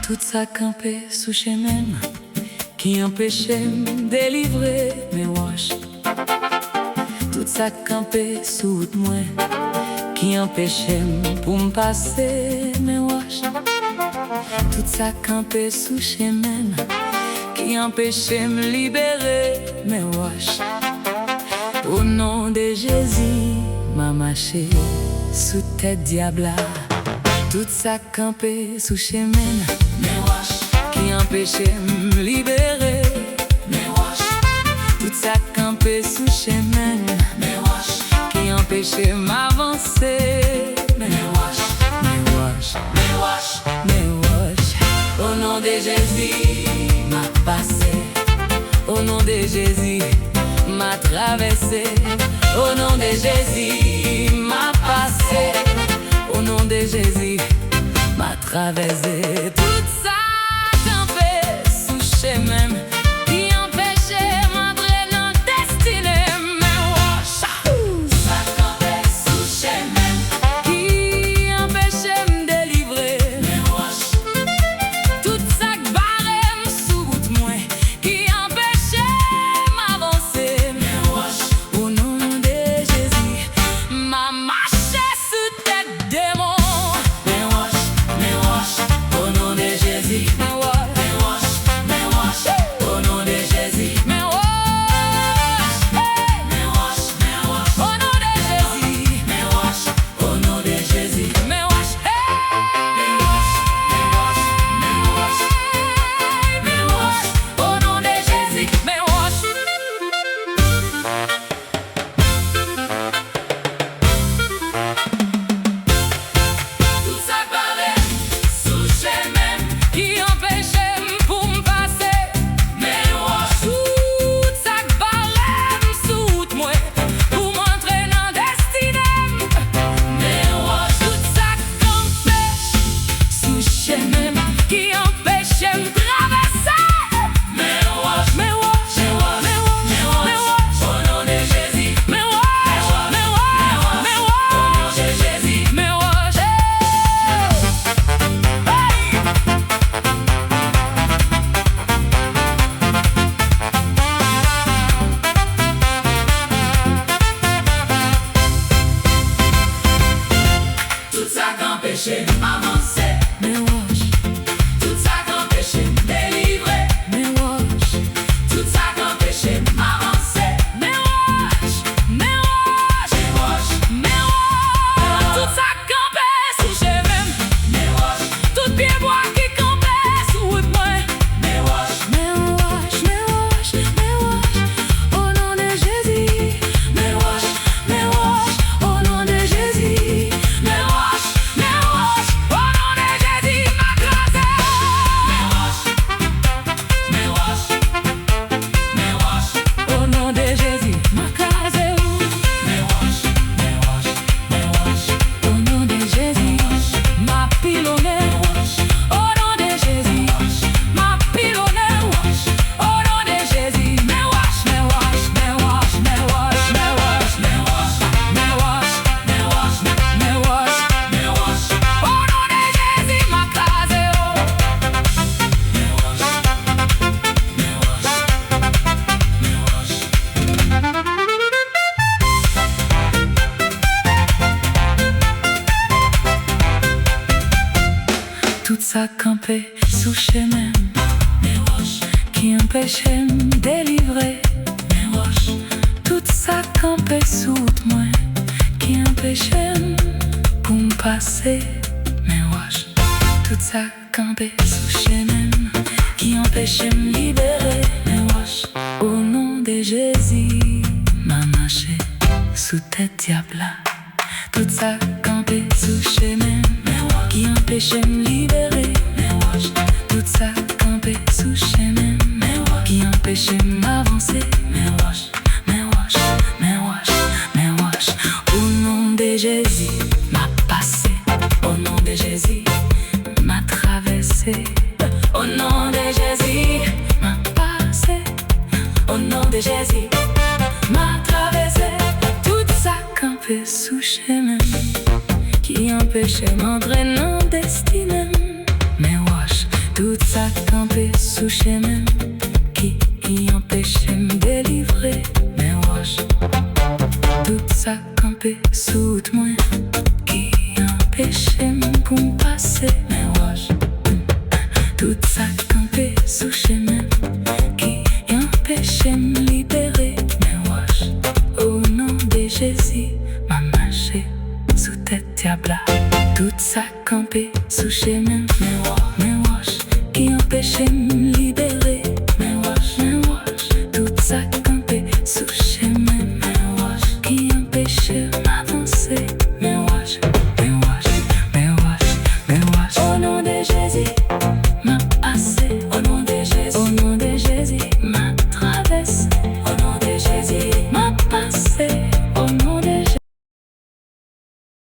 Tout ça campé sous chemin qui empêchait me délivrer mes roches. Tout ça campé sous moi qui empêchait pour me passer mes roches. Tout ça campé sous chemin qui empêchait me libérer mes roches. Au nom de Jésus, m'a marché sous tête diable. Tout ça campé sous chemin qui empêchait me libérer mes roches. Tout ça campé sous chemin qui empêchait m'avancer mes roches, mes roches, mes roches, mes roches. Au nom de Jésus, m'a passé. Au nom de Jésus, m'a traversé. Au nom de Jésus, m'a passé. Au nom de Jésus, m'a traversé. Tout ça campé sous chemin qui empêchait m'entrer dans destinée. Mes roches. Tout ça campé sous chemin qui empêchait me délivrer. Mes roches. Tout ça barré sous route moi qui empêchait m'avancer. Mes roches. Au nom de Jésus, m'a marché sous tête démon. M'empêcher m'avancer, mes roches. Tout ça qu'empêchait me délivrer, mes roches. Tout ça qu'empêchait m'avancer, mes roches, mes roches, mes roches, mes roches. Tout ça campait sous chemin, mes roches. tout pied bois qui campait sous route moi. Mes roches, mes roches, mes roches, mes roches. Au nom de Jésus, mes roches, mes roches. Au nom de Jésus, mes roches. tout ça campé sous chemin, mes roches, qui empêchait me délivrer, mes roches. tout ça campé sous moi, qui empêchait pour me passer, mes roches. Tout ça campé sous chemin, qui empêchait me libérer, mes roches. Au nom de Jésus, m'a marché sous tête diable. Tout ça campé sous chemin, qui empêchait me libérer, mes roches. Tout ça campé sous chemin, qui empêchait m'avancer, mes roches, mes roches, mes roches, mes roches. Au nom de Jésus, m'a passé. Au nom de Jésus, m'a traversé. Au nom de Jésus, m'a passé. Au nom de Jésus, m'a traversé. Tout ça campé sous chemin, qui empêchait m'entrer dans destinée. Mes roches, tout sous chemin